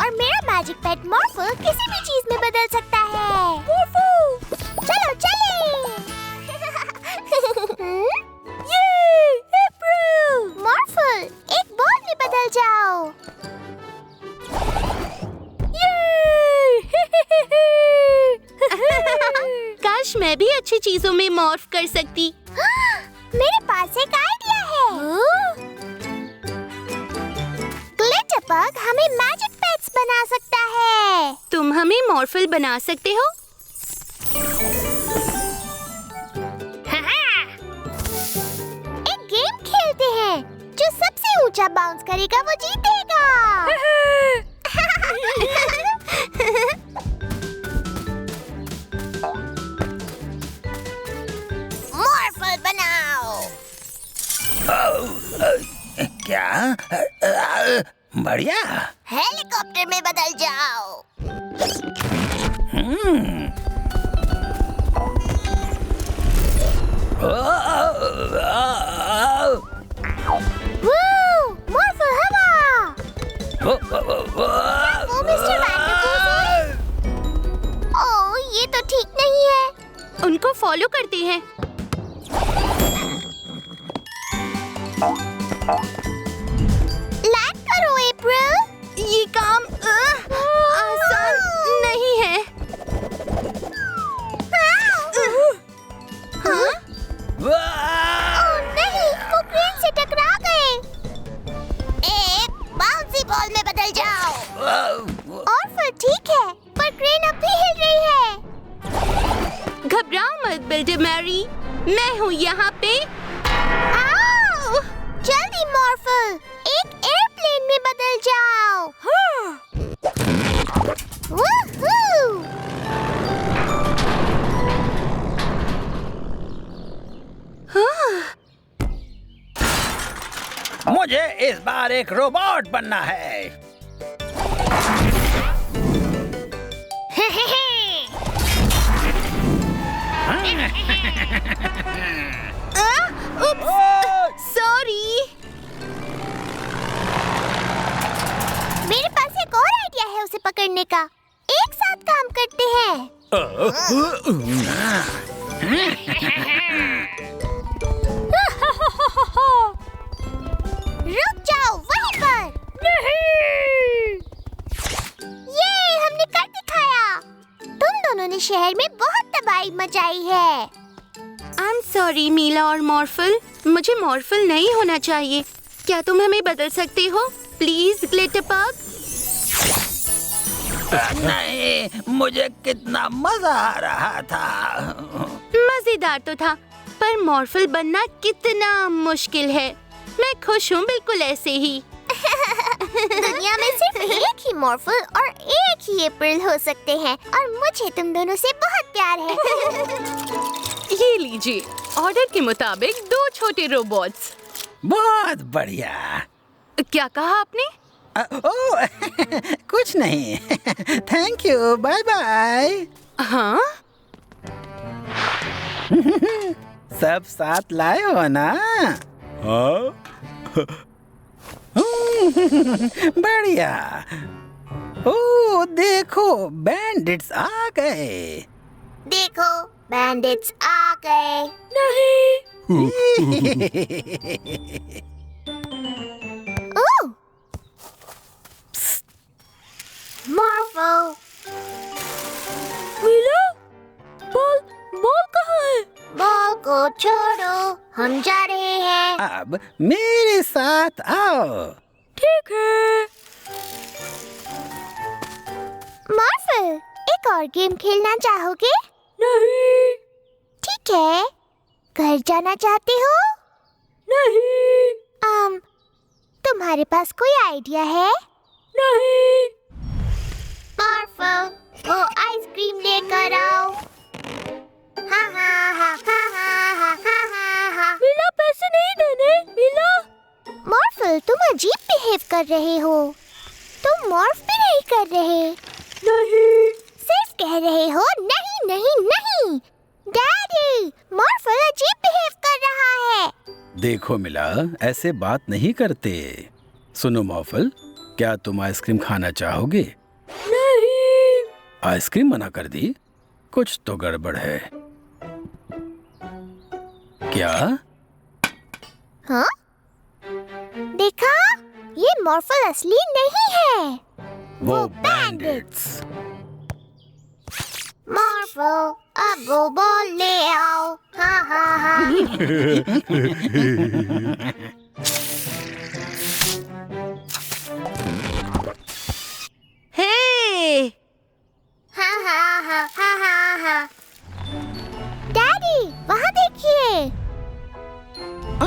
और मेरा मैजिक पेट मॉर्फल किसी भी चीज में बदल सकता है। मॉर्फल, चलो चलें। ये अप्रैल। मॉर्फल, एक बॉल में बदल जाओ। काश मैं भी अच्छी चीजों में मॉर्फ कर सकती। मेरे पास एक आइडिया है। ग्लिटरबग हमें मैजिक पेट्स बना सकता है। तुम हमें मॉर्फल बना सकते हो? एक गेम खेलते हैं। जो सबसे ऊंचा बाउंस करेगा वो जीतेगा। मॉर्फल बनाओ। क्या? बढ़िया। हेलीकॉप्टर में बदल जाओ। मॉर्फल हवा। वो मिस्टर वैंडरपूल। ओह, ये तो ठीक नहीं है। उनको फॉलो करते हैं। लैंड करो अप्रैल। ये काम आसान नहीं है। हाँ? ओह नहीं, वो क्रेन से टकरा गए। एक बाउंसी बॉल में बदल जाओ। और फिर ठीक है, पर क्रेन अब भी हिल रही है। घबराओ मत बिल्डर मैरी, मैं हूँ यहाँ पे। आओ! जल्दी मॉर्फल, एक एयरप्लेन में बदल जाओ। वूहू! मुझे इस बार एक रोबोट बनना है। सॉरी। मेरे पास एक और आइडिया है उसे पकड़ने का। एक साथ काम करते हैं। रुक जाओ वहीं पर। नहीं। ये हमने कर दिखाया। तुम दोनों ने शहर में बहुत तबाही मचाई है। आई एम सॉरी मीला और मॉर्फल, मुझे मॉर्फल नहीं होना चाहिए। क्या तुम हमें बदल सकते हो प्लीज ग्लिटरबग? नहीं, मुझे कितना मजा आ रहा था। मजेदार तो था, पर मॉर्फल बनना कितना मुश्किल है। मैं खुश हूँ बिल्कुल ऐसे ही। दुनिया में सिर्फ एक ही मॉर्फल और एक ही अप्रैल हो सकते हैं, और मुझे तुम दोनों से बहुत प्यार है। ये लीजिए, ऑर्डर के मुताबिक 2 छोटे रोबोट्स। बहुत बढ़िया। क्या कहा आपने? ओह, कुछ नहीं। Thank you, bye bye. हाँ? सब साथ लाए हो ना? हाँ। बढ़िया। ओह देखो, बैंडिट्स आ गए। देखो, बैंडिट्स आ गए। नहीं। ओह! मॉर्फल। मीला, बॉल कहाँ है? बॉल को छोड़ो, हम जा रहे हैं। अब मेरे साथ आओ। ठीक है। मॉर्फल, एक और गेम खेलना चाहोगे? नहीं। ठीक है। घर जाना चाहते हो? नहीं। तुम्हारे पास कोई आइडिया है? नहीं। मॉर्फल, वो आइसक्रीम लेकर आओ। हा हा हा हा हा हा हा हा। मीला, पैसे नहीं देने। मीला। मॉर्फल, तुम अजीब बिहेव कर रहे हो। तुम मॉर्फ भी नहीं कर रहे। नहीं। सिर्फ कह रहे हो नहीं नहीं नहीं। डैडी, मॉर्फल अजीब बिहेव कर रहा है। देखो मिला, ऐसे बात नहीं करते। सुनो मॉर्फल, क्या तुम आइसक्रीम खाना चाहोगे? नहीं। आइसक्रीम मना कर दी? कुछ तो गड़बड़ है। क्या? हाँ? देखा, ये मॉर्फल असली नहीं है। वो बैंडिट्स। मॉर्फल, अब वो बॉल ले आओ। हाँ हाँ हाँ। हे! हाँ हाँ हाँ हाँ हाँ हाँ। डैडी, वहाँ देखिए।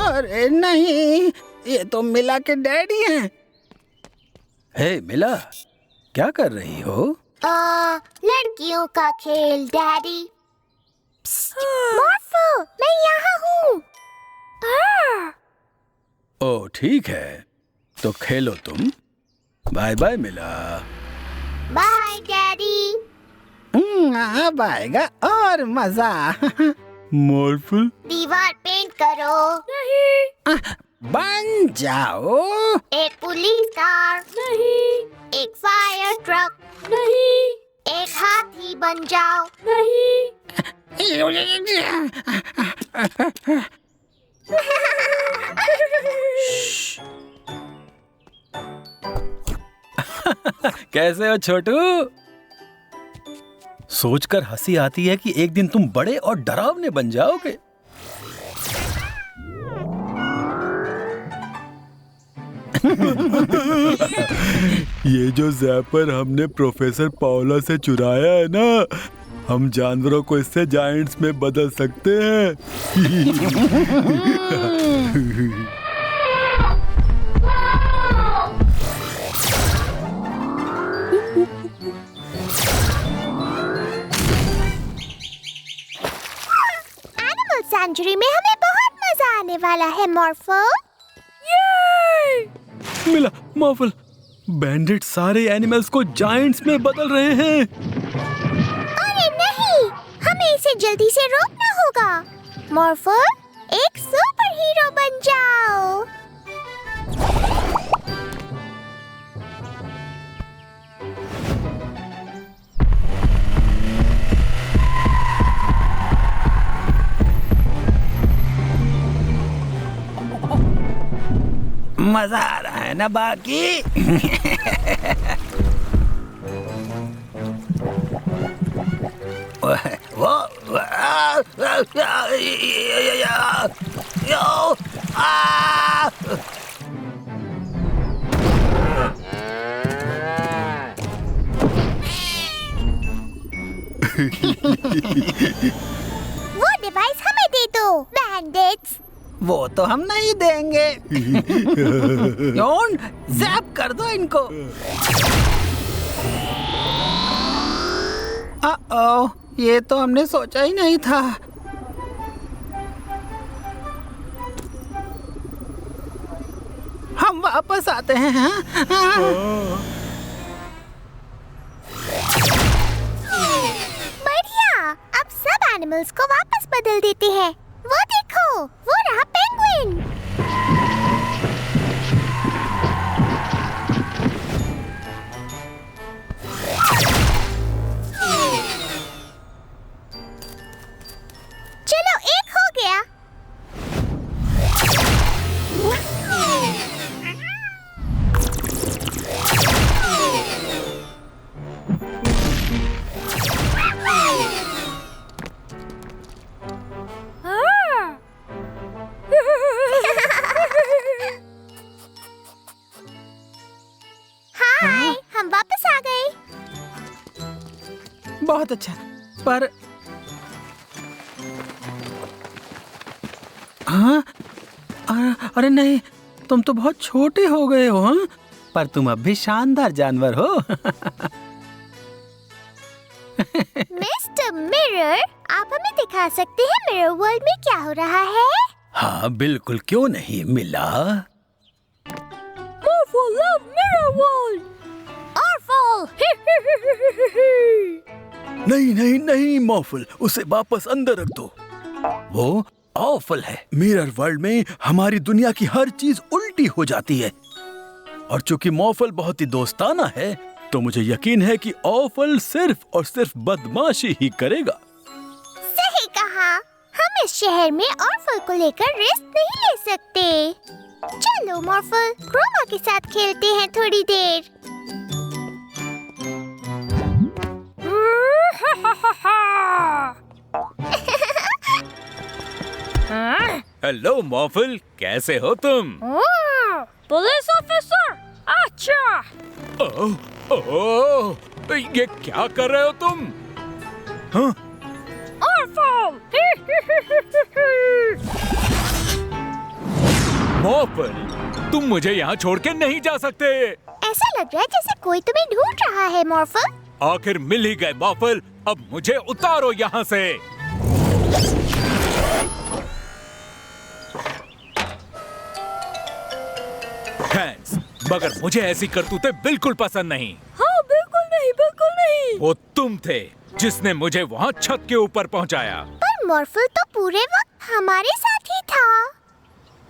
अरे नहीं, ये तो मिला के डैडी हैं। हे मिला, क्या कर रही हो? लड़कियों का खेल डैडी। मॉर्फल, मैं यहाँ हूँ। ओ ठीक है, तो खेलो तुम। बाय बाय मिला। Bye daddy. अब आएगा और मजा। मॉर्फल, दीवार पेंट करो। नहीं। बन जाओ। एक पुलिस कार। नहीं। एक फायर ट्रक। नहीं। एक हाथी बन जाओ। नहीं। कैसे हो छोटू? सोचकर हंसी आती है कि एक दिन तुम बड़े और डरावने बन जाओगे। ये जो ज़ैपर हमने प्रोफेसर पाओला से चुराया है ना, हम जानवरों को इससे जायंट्स में बदल सकते हैं। एनिमल सेंचुरी में हमें बहुत मजा आने वाला है मॉर्फल। मिला, मॉर्फल, बैंडिट सारे एनिमल्स को जायंट्स में बदल रहे हैं। अरे नहीं, हमें इसे जल्दी से रोकना होगा। मॉर्फल, एक सुपर हीरो बन जाओ। मजा आ रहा है ना बाकी? वो डिवाइस हमें दे दो, बैंडिट्स। वो तो हम नहीं देंगे। क्यों? ज़ैप कर दो इनको। ये तो हमने सोचा ही नहीं था। हम वापस आते हैं। हाँ? बढ़िया, अब सब एनिमल्स को वापस बदल देते हैं। वो देखो, वो रहा पेंगुइन। चलो, एक हो गया। हाय, हम वापस आ गए। बहुत अच्छा, पर हाँ? अरे नहीं, तुम तो बहुत छोटे हो गए हो। हाँ? पर तुम अब भी शानदार जानवर हो। मिस्टर मिरर, आप हमें दिखा सकते हैं मिरर वर्ल्ड में क्या हो रहा है? हाँ बिल्कुल, क्यों नहीं मिला। Morphle love mirror world. Orphle. नहीं नहीं नहीं मॉर्फल, उसे वापस अंदर रख दो। वो ऑफल है। मिरर वर्ल्ड में हमारी दुनिया की हर चीज उल्टी हो जाती है। और चूंकि मॉर्फल बहुत ही दोस्ताना है तो मुझे यकीन है कि ऑफल सिर्फ और सिर्फ बदमाशी ही करेगा। सही कहा। हम इस शहर में ऑर्फल को लेकर रिस्क नहीं ले सकते। चलो मॉर्फल, क्रोमा के साथ खेलते हैं थोड़ी देर। हेलो मॉर्फल, कैसे हो तुम? पुलिस ऑफिसर, अच्छा। ओह, ये क्या कर रहे हो तुम? हाँ? ऑर्फल। मॉर्फल, तुम मुझे यहाँ छोड़ के नहीं जा सकते। ऐसा लग रहा है जैसे कोई तुम्हें ढूंढ रहा है मॉर्फल। आखिर मिल ही गए मॉर्फल, अब मुझे उतारो यहाँ से। थैंक्स, मगर मुझे ऐसी करतूतें बिल्कुल पसंद नहीं। हाँ, बिल्कुल नहीं, बिल्कुल नहीं। वो तुम थे जिसने मुझे वहाँ छत के ऊपर पहुँचाया। पर मॉर्फल तो पूरे वक्त हमारे साथ ही था।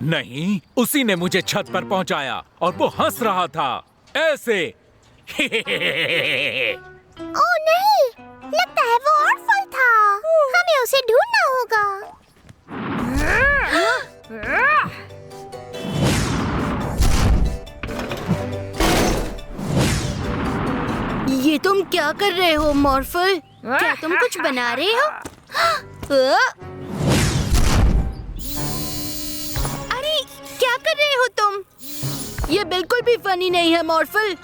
नहीं, उसी ने मुझे छत पर पहुँचाया और वो हंस रहा था ऐसे। ओह नहीं, लगता है वो ऑर्फल था। हमें उसे ढूंढना होगा। ये तुम क्या कर रहे हो मॉर्फल? क्या तुम कुछ बना रहे हो? अरे क्या कर रहे हो तुम? ये बिल्कुल भी फनी नहीं है मॉर्फल।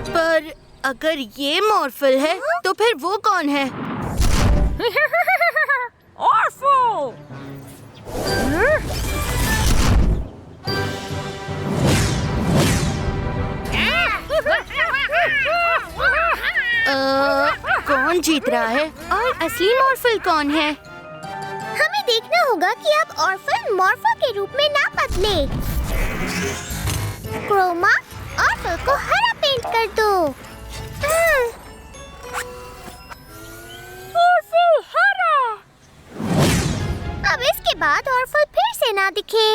पर अगर ये मॉर्फल है तो फिर वो कौन है? ऑर्फल। कौन जीत रहा है और असली मॉर्फल कौन है? हमें देखना होगा कि अब ऑर्फल मॉर्फल के रूप में ना बदले। क्रोमा, ऑर्फल को हरा पेंट कर दो। ऑर्फल हरा। अब इसके बाद ऑर्फल फिर से ना दिखे।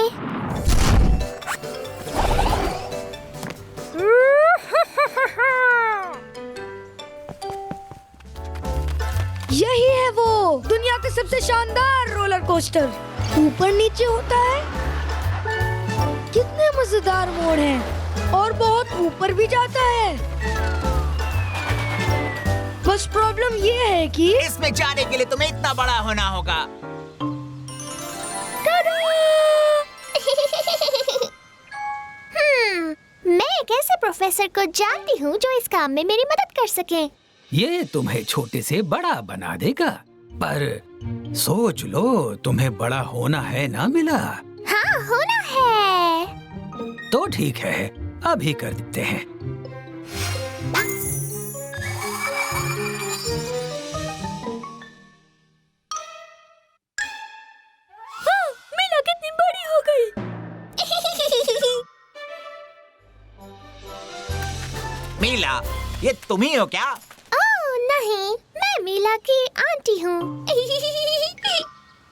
यही है वो दुनिया का सबसे शानदार रोलर कोस्टर। ऊपर नीचे होता है, कितने मजेदार मोड़ हैं और बहुत ऊपर भी जाता है। बस प्रॉब्लम ये है कि इसमें जाने के लिए तुम्हें इतना बड़ा होना होगा। मैं एक ऐसे प्रोफेसर को जानती हूँ जो इस काम में मेरी मदद कर सके। ये तुम्हें छोटे से बड़ा बना देगा, पर सोच लो, तुम्हें बड़ा होना है ना मिला। हाँ, होना है। तो ठीक है, अभी कर देते हैं। मीना कितनी बड़ी हो गई। मीला, ये तुम ही हो क्या? ओह नहीं, मैं मीला की आंटी हूँ।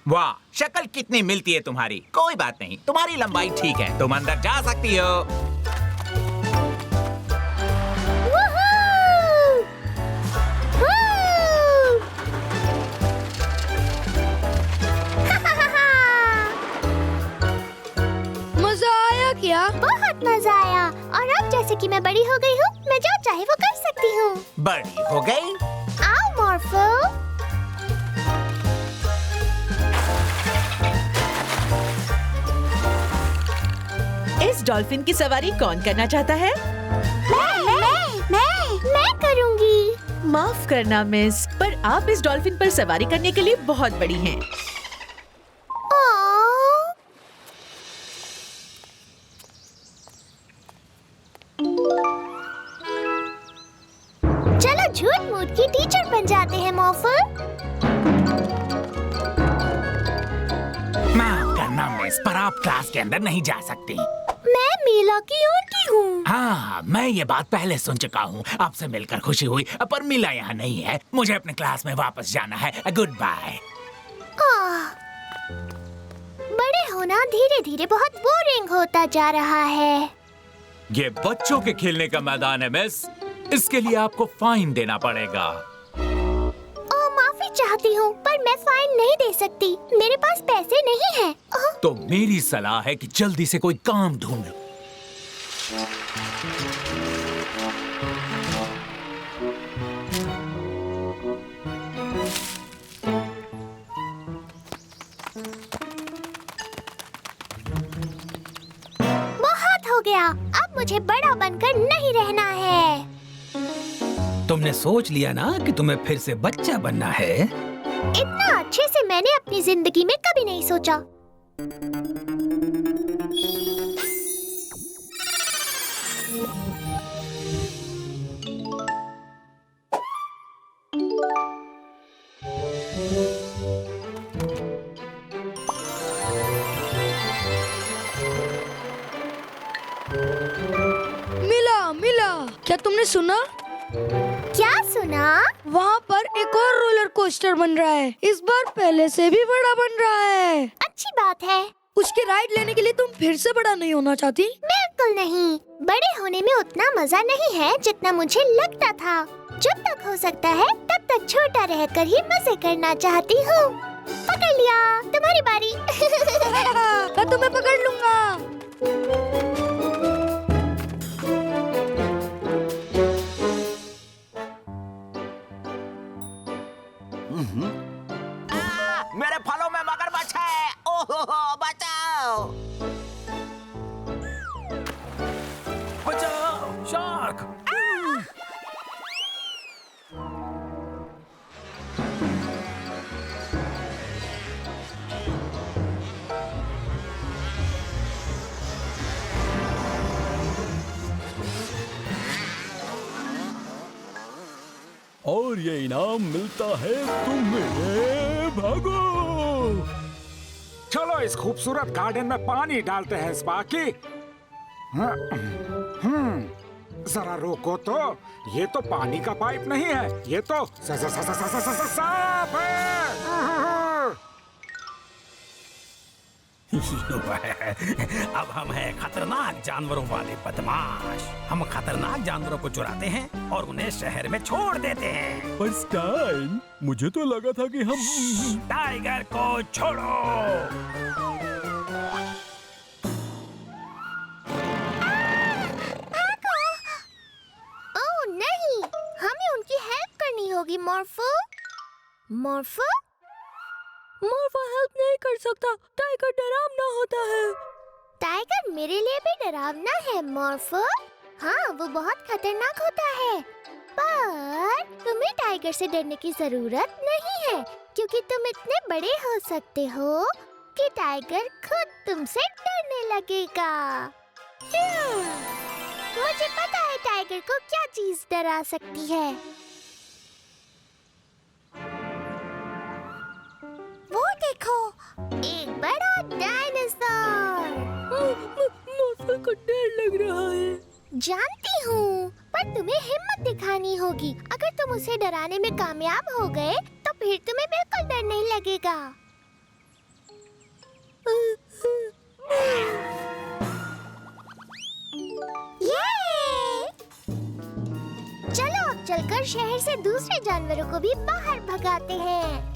वाह, शक्ल कितनी मिलती है तुम्हारी। कोई बात नहीं, तुम्हारी लंबाई ठीक है, तुम अंदर जा सकती हो। मजा आया क्या? बहुत मजा आया। और अब जैसे कि मैं बड़ी हो गई हूँ, मैं जो चाहे वो कर सकती हूँ। बड़ी हो गई? आओ मॉर्फल। इस डॉल्फिन की सवारी कौन करना चाहता है? मैं करूँगी। माफ करना मिस, पर आप इस डॉल्फिन पर सवारी करने के लिए बहुत बड़ी हैं। चलो झूठ मूठ की टीचर बन जाते हैं मॉर्फल। माफ करना मिस, पर आप क्लास के अंदर नहीं जा सकती। मैं मीला की आंटी हूँ। हाँ, मैं ये बात पहले सुन चुका हूँ। आपसे मिलकर खुशी हुई, पर मीला यहाँ नहीं है। मुझे अपने क्लास में वापस जाना है। Goodbye. बड़े होना धीरे धीरे बहुत बोरिंग होता जा रहा है। ये बच्चों के खेलने का मैदान है मिस, इसके लिए आपको फाइन देना पड़ेगा। ओह, माफी चाहती हूँ, पर मैं फाइन नहीं दे सकती। मेरे पास पैसे नहीं हैं। तो मेरी सलाह है कि जल्दी से कोई काम ढूंढ लो। बहुत हो गया, अब मुझे बड़ा बनकर नहीं रहना है। तुमने सोच लिया ना कि तुम्हें फिर से बच्चा बनना है? इतना अच्छे से मैंने अपनी जिंदगी में कभी नहीं सोचा। मिला, क्या तुमने सुना? क्या सुना? वहाँ पर एक और रोलर कोस्टर बन रहा है। इस बार पहले से भी बड़ा बन रहा है। अच्छी बात है। उसकी राइड लेने के लिए तुम फिर से बड़ा नहीं होना चाहती? बिल्कुल नहीं। बड़े होने में उतना मजा नहीं है जितना मुझे लगता था। जब तक हो सकता है तब तक छोटा रहकर ही मजे करना चाहती हूँ। पकड़ लिया, तुम्हारी बारी। मैं तुम्हें पकड़ लूंगा। मेरे फलों में मगरमच्छ है। ओहो, बचाओ! बचाओ, शार्क! और ये इनाम मिलता है तुम्हें। भागो! चलो इस खूबसूरत गार्डन में पानी डालते हैं स्पार्की। जरा रोको तो, ये तो पानी का पाइप नहीं है, ये तो सांप है। अब हम हैं खतरनाक जानवरों वाले बदमाश। हम खतरनाक जानवरों को चुराते हैं और उन्हें शहर में छोड़ देते हैं। पर स्टाइन, मुझे तो लगा था कि हम टाइगर को छोड़ो। ओह नहीं, हमें उनकी हेल्प करनी होगी। मॉर्फो हेल्प नहीं कर सकता। टाइगर डरावना होता है। टाइगर मेरे लिए भी डरावना है मॉर्फो। हाँ, वो बहुत खतरनाक होता है। पर तुम्हें टाइगर से डरने की जरूरत नहीं है, क्योंकि तुम इतने बड़े हो सकते हो कि टाइगर खुद तुमसे डरने लगेगा। मुझे पता है टाइगर को क्या चीज डरा सकती है। वो देखो, एक बड़ा डायनासोर। मॉर्फल को डर लग रहा है। जानती हूँ, पर तुम्हें हिम्मत दिखानी होगी। अगर तुम उसे डराने में कामयाब हो गए, तो फिर तुम्हें बिल्कुल डर नहीं लगेगा। ये! चलो अब चलकर शहर से दूसरे जानवरों को भी बाहर भगाते हैं।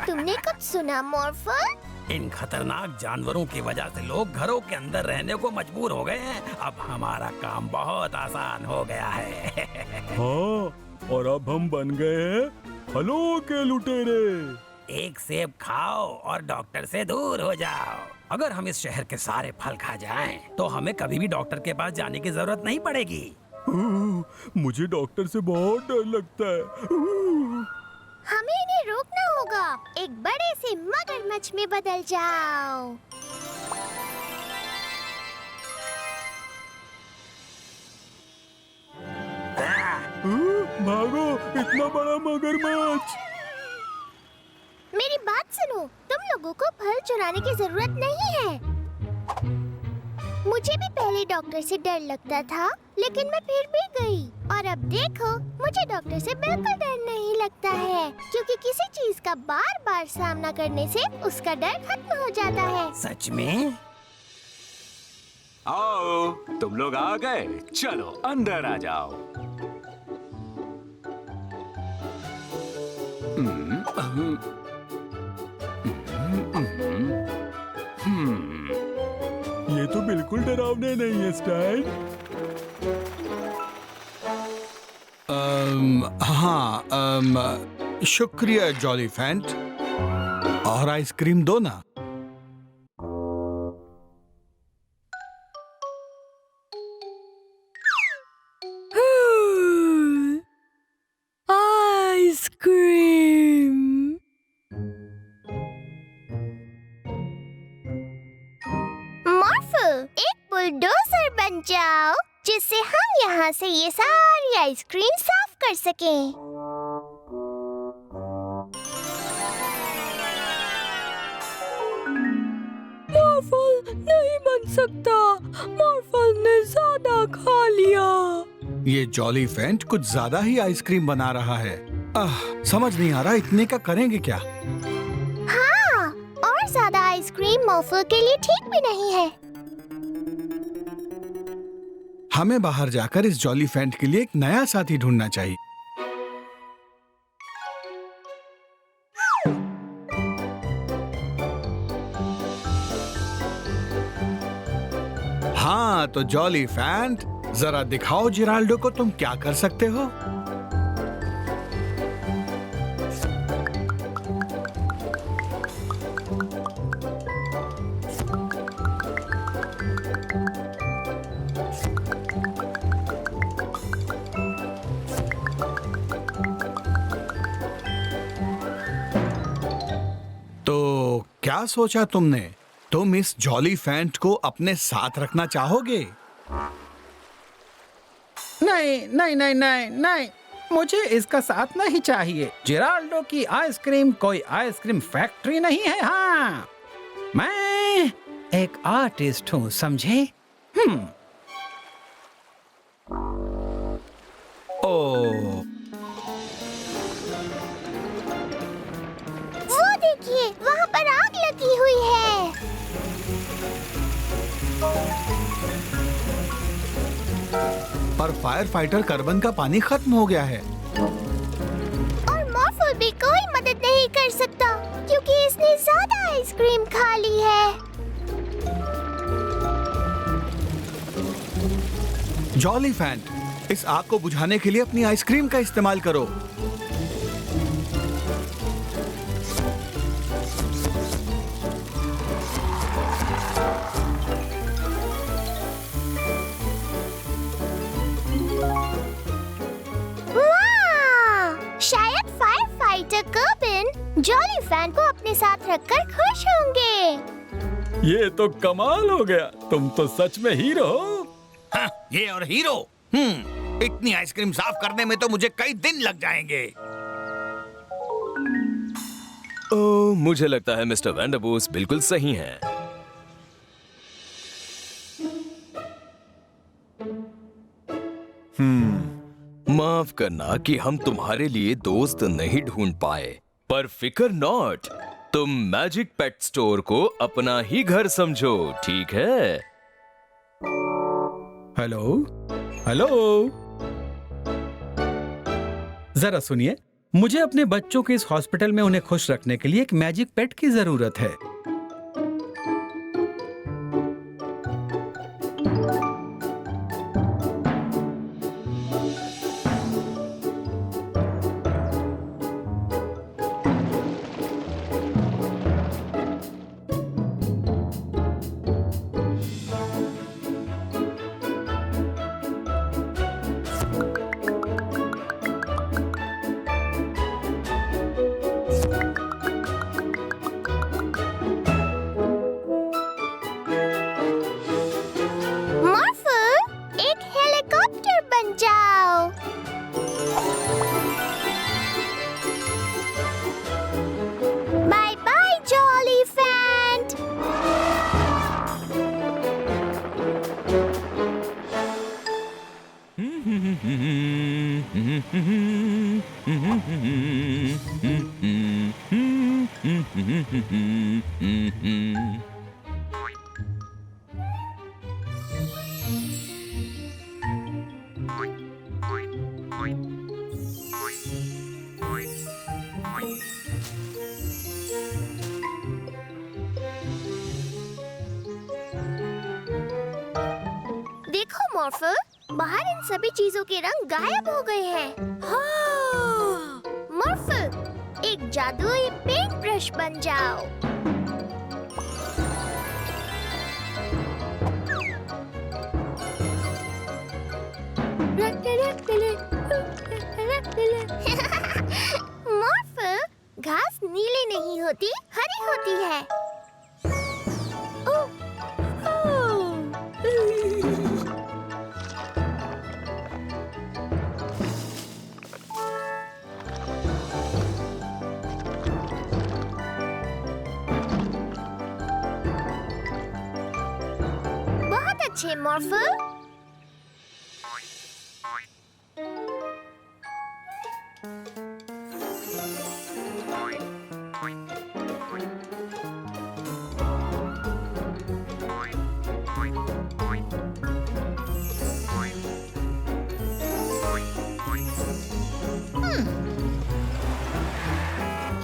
तुमने कुछ सुना मॉर्फल? इन खतरनाक जानवरों की वजह से लोग घरों के अंदर रहने को मजबूर हो गए हैं। अब हमारा काम बहुत आसान हो गया है। हाँ, और अब हम बन गए हैं फलों के लुटेरे। एक सेब खाओ और डॉक्टर से दूर हो जाओ। अगर हम इस शहर के सारे फल खा जाएं, तो हमें कभी भी डॉक्टर के पास जाने की जरूरत नहीं पड़ेगी। मुझे डॉक्टर से बहुत डर लगता है। हमें इन्हें रोकना होगा। एक बड़े से मगरमच्छ में बदल जाओ। भागो, इतना बड़ा मगरमच्छ। मेरी बात सुनो, तुम लोगों को फल चुराने की जरूरत नहीं है। मुझे भी पहले डॉक्टर से डर लगता था, लेकिन मैं फिर भी गई और अब देखो मुझे डॉक्टर से बिल्कुल डर नहीं लगता है, क्योंकि किसी चीज का बार बार सामना करने से उसका डर खत्म हो जाता है। सच में? आओ, तुम लोग आ गए, चलो अंदर आ जाओ। ये तो बिल्कुल डरावने नहीं है स्टैन। हाँ, शुक्रिया जॉलीफैंट। और आइसक्रीम दो ना। आइसक्रीम। मॉर्फल, एक बुलडोजर बन जाओ, जिससे हम यहाँ से ये सारी आइसक्रीम साफ कर सकें। मॉर्फल नहीं बन सकता। मॉर्फल ने ज्यादा खा लिया। ये जॉलीफैंट कुछ ज्यादा ही आइसक्रीम बना रहा है। समझ नहीं आ रहा इतने का करेंगे क्या। हाँ, और ज्यादा आइसक्रीम मॉर्फल के लिए ठीक भी नहीं है। हमें बाहर जाकर इस जॉलीफैंट के लिए एक नया साथी ढूंढना चाहिए। हाँ तो जॉलीफैंट, जरा दिखाओ जिराल्डो को तुम क्या कर सकते हो। तो क्या सोचा तुमने? तुम इस जॉलीफैंट को अपने साथ रखना चाहोगे? नहीं नहीं नहीं नहीं नहीं, मुझे इसका साथ नहीं चाहिए। जिराल्डो की आइसक्रीम कोई आइसक्रीम फैक्ट्री नहीं है। हाँ, मैं एक आर्टिस्ट हूँ, समझे? ओह, वो देखिए, वहाँ पर आग लगी हुई है। पर फायर फाइटर कार्बन का पानी खत्म हो गया है। और मॉर्फल भी कोई मदद नहीं कर सकता, क्योंकि इसने ज्यादा आइसक्रीम खा ली है। जॉलीफैंट, इस आग को बुझाने के लिए अपनी आइसक्रीम का इस्तेमाल करो। वाह! शायद फायर फाइटर कर्बन जॉलीफैंट को अपने साथ रखकर खुश होंगे। ये तो कमाल हो गया, तुम तो सच में हीरो हो। हाँ, ये और हीरो। इतनी आइसक्रीम साफ करने में तो मुझे कई दिन लग जाएंगे। मुझे लगता है मिस्टर वैंडरबूस बिल्कुल सही हैं। माफ करना कि हम तुम्हारे लिए दोस्त नहीं ढूंढ पाए, पर फिकर नॉट, तुम मैजिक पेट स्टोर को अपना ही घर समझो, ठीक है? हेलो हेलो, जरा सुनिए, मुझे अपने बच्चों के इस हॉस्पिटल में उन्हें खुश रखने के लिए एक मैजिक पेट की जरूरत है। देखो मॉर्फल, बाहर इन सभी चीजों के रंग गायब हो गए हैं। हाँ। मॉर्फल, एक जादुई पेंट ब्रश बन जाओ। मॉर्फल, घास नीली नहीं होती, हरी होती है। बहुत अच्छे मॉर्फल।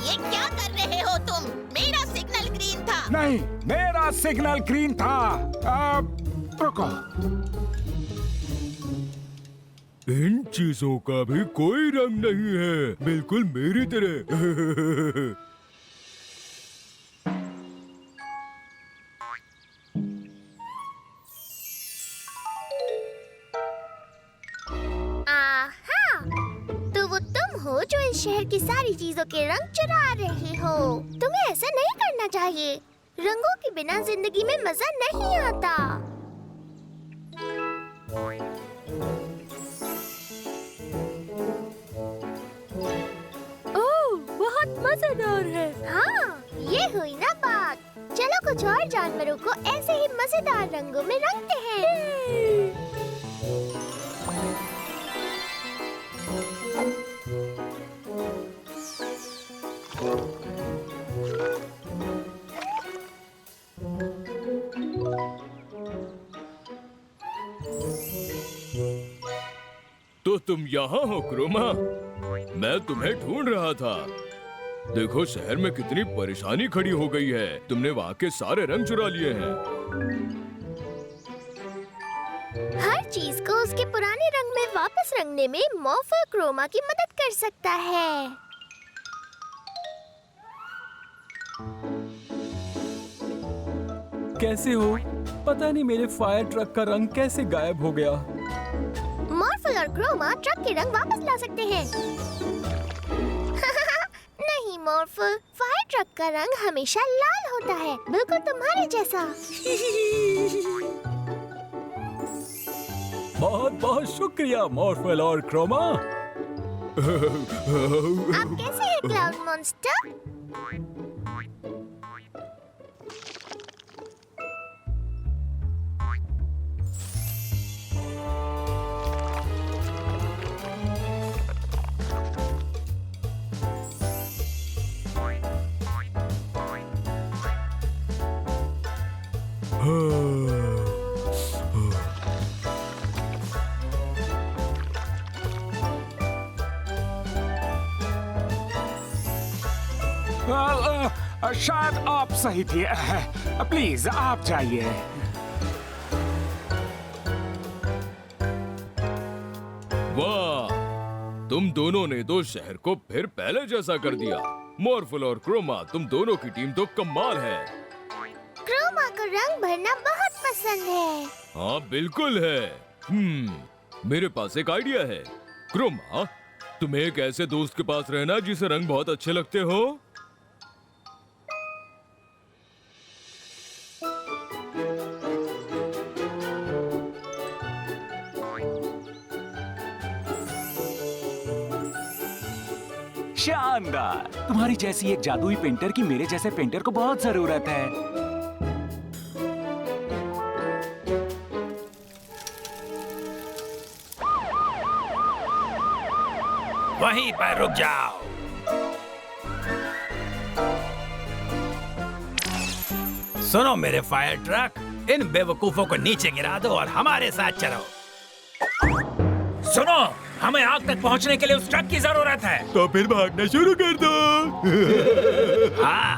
ये क्या कर रहे हो तुम? मेरा सिग्नल ग्रीन था। नहीं, मेरा सिग्नल ग्रीन था। रुको। इन चीजों का भी कोई रंग नहीं है, बिल्कुल मेरी तरह। आहा, तो वो तुम हो जो इस शहर की सारी चीजों के रंग चुरा रहे हो। तुम्हें ऐसा नहीं करना चाहिए। रंगों के बिना जिंदगी में मजा नहीं आता। ओह, बहुत मजेदार है। हाँ, ये हुई ना बात। चलो कुछ और जानवरों को ऐसे ही मजेदार रंगों में रंगते हैं। तो तुम यहाँ हो क्रोमा? मैं तुम्हें ढूंढ रहा था। देखो शहर में कितनी परेशानी खड़ी हो गई है। तुमने वहाँ के सारे रंग चुरा लिए हैं। हर चीज को उसके पुराने रंग में वापस रंगने में मॉर्फल क्रोमा की मदद कर सकता है। कैसे हो? पता नहीं मेरे फायर ट्रक का रंग कैसे गायब हो गया। मॉर्फल और क्रोमा ट्रक के रंग वापस ला सकते हैं। नहीं मॉर्फल, फायर ट्रक का रंग हमेशा लाल होता है, बिल्कुल तुम्हारे जैसा। बहुत बहुत शुक्रिया मॉर्फल और क्रोमा। आप कैसे हैं क्लाउड मॉन्स्टर? शायद आप सही थे। प्लीज आप जाइए। वाह, तुम दोनों ने तो शहर को फिर पहले जैसा कर दिया। मॉर्फल और क्रोमा, तुम दोनों की टीम तो कमाल है। क्रोमा को रंग भरना बहुत पसंद है। हाँ बिल्कुल है। मेरे पास एक आइडिया है। क्रोमा, तुम्हें एक ऐसे दोस्त के पास रहना जिसे रंग बहुत अच्छे लगते हो। शानदार। तुम्हारी जैसी एक जादुई पेंटर की मेरे जैसे पेंटर को बहुत जरूरत है। वहीं पर रुक जाओ। सुनो मेरे फायर ट्रक, इन बेवकूफों को नीचे गिरा दो और हमारे साथ चलो। सुनो, हमें आग तक पहुंचने के लिए उस ट्रक की जरूरत है। तो फिर भागना शुरू कर दो। हाँ,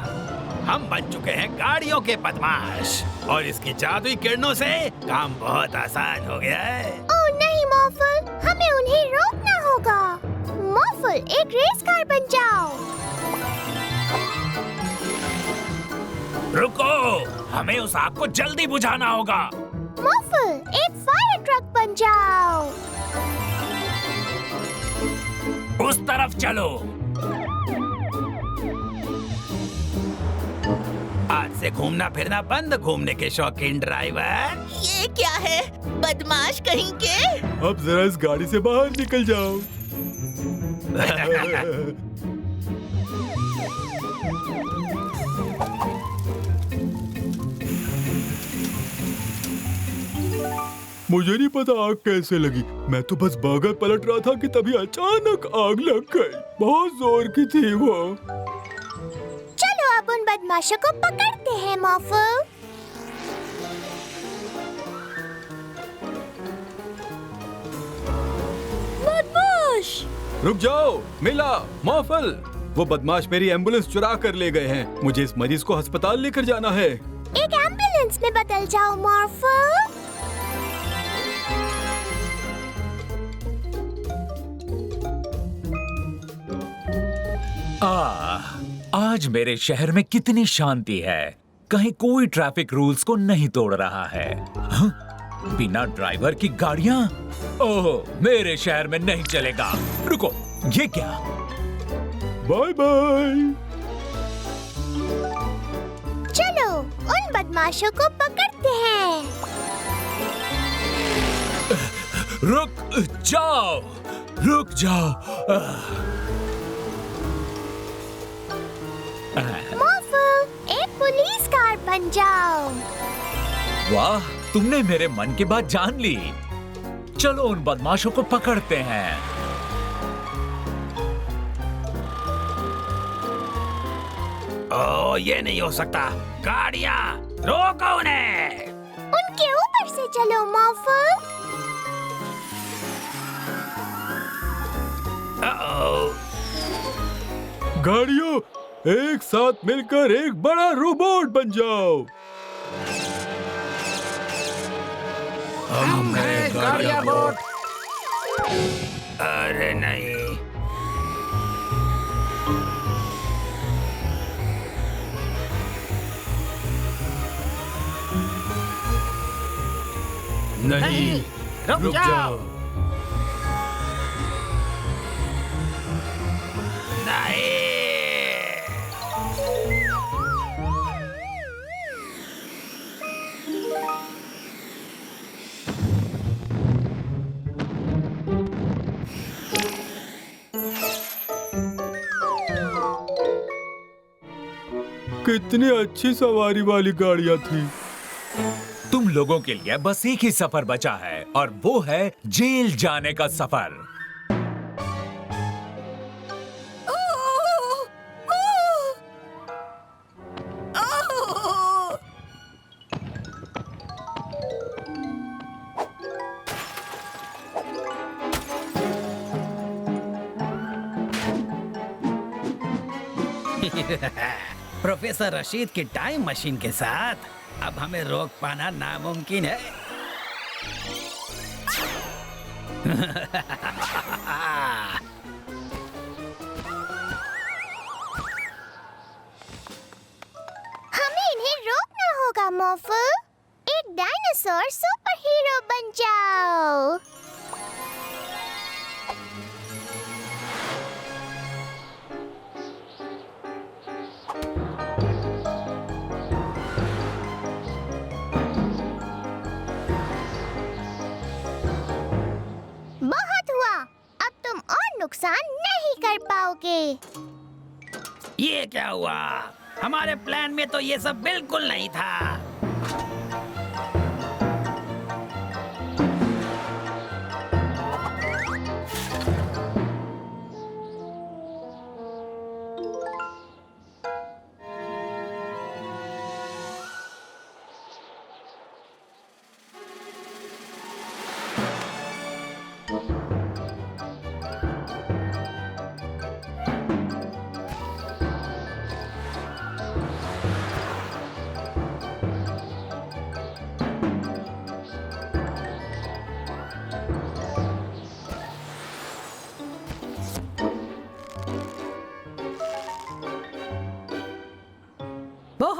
हम बन चुके हैं गाड़ियों के बदमाश और इसकी जादुई किरणों से काम बहुत आसान हो गया है। ओह नहीं मॉर्फल, हमें उन्हें रोकना होगा। मॉर्फल, एक रेस कार बन जाओ। रुको, हमें उस आग को जल्दी बुझाना होगा। मॉर्फल, एक फायर ट्रक बन जाओ। उस तरफ चलो। आज से घूमना फिरना बंद, घूमने के शौकीन ड्राइवर। ये क्या है, बदमाश कहीं के। अब जरा इस गाड़ी से बाहर निकल जाओ। मुझे नहीं पता आग कैसे लगी। मैं तो बस बर्गर पलट रहा था कि तभी अचानक आग लग गई। बहुत जोर की थी वो। चलो अब उन बदमाशों को पकड़ते हैं मॉर्फल। बदमाश! रुक जाओ मिला, मॉर्फल। वो बदमाश मेरी एम्बुलेंस चुरा कर ले गए हैं। मुझे इस मरीज को अस्पताल लेकर जाना है। एक एम्बुलेंस में बदल जाओ मॉर्फल। आज मेरे शहर में कितनी शांति है। कहीं कोई ट्रैफिक रूल्स को नहीं तोड़ रहा है। बिना ड्राइवर की गाड़ियां? ओह, मेरे शहर में नहीं चलेगा। रुको, ये क्या? Bye bye. चलो उन बदमाशों को पकड़ते हैं। रुक जाओ, रुक जाओ। मॉर्फल, एक पुलिस कार बन जाओ। वाह, तुमने मेरे मन की बात जान ली। चलो उन बदमाशों को पकड़ते हैं। ओह, ये नहीं हो सकता। गाड़ियाँ रोको उन्हें। उनके ऊपर से चलो मॉर्फल। गाड़ियों, एक साथ मिलकर एक बड़ा रोबोट बन जाओ। हमने गाड़ियाँ बोट। अरे नहीं। नहीं, रुक जाओ। नहीं। कितनी अच्छी सवारी वाली गाड़ियाँ थी। तुम लोगों के लिए बस एक ही सफर बचा है और वो है जेल जाने का सफर। प्रोफेसर रशीद की टाइम मशीन के साथ अब हमें रोक पाना नामुमकिन है। हमें इन्हें रोकना होगा मॉर्फल। एक डायनासोर सुपर हीरो बन जाओ। बहुत हुआ, अब तुम और नुकसान नहीं कर पाओगे। ये क्या हुआ? हमारे प्लान में तो ये सब बिल्कुल नहीं था।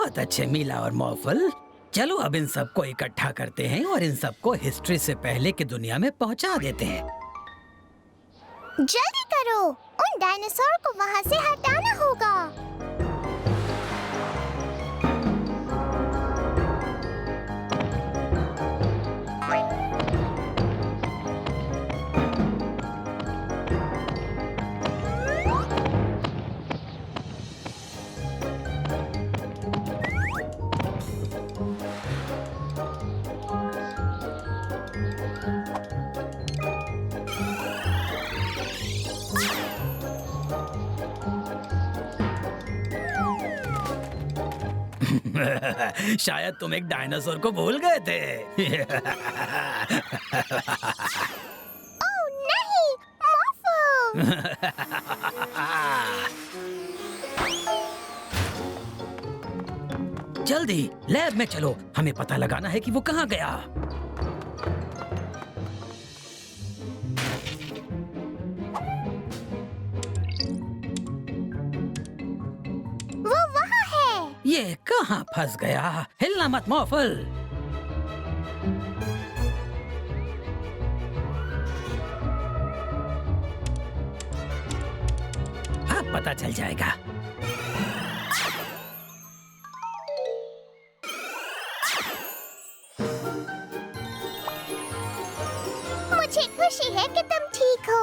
बहुत अच्छे मीला और मॉर्फल। चलो अब इन सबको इकट्ठा करते हैं और इन सबको हिस्ट्री से पहले की दुनिया में पहुंचा देते हैं। जल्दी करो, उन डायनासोर को वहाँ से हटाना होगा। शायद तुम एक डायनासोर को भूल गए थे। ओह नहीं, मॉर्फल! जल्दी लैब में चलो, हमें पता लगाना है कि वो कहाँ गया। वो वहाँ है। ये कहाँ फंस गया? हिलना मत मॉर्फल। अब पता चल जाएगा। मुझे खुशी है कि तुम ठीक हो।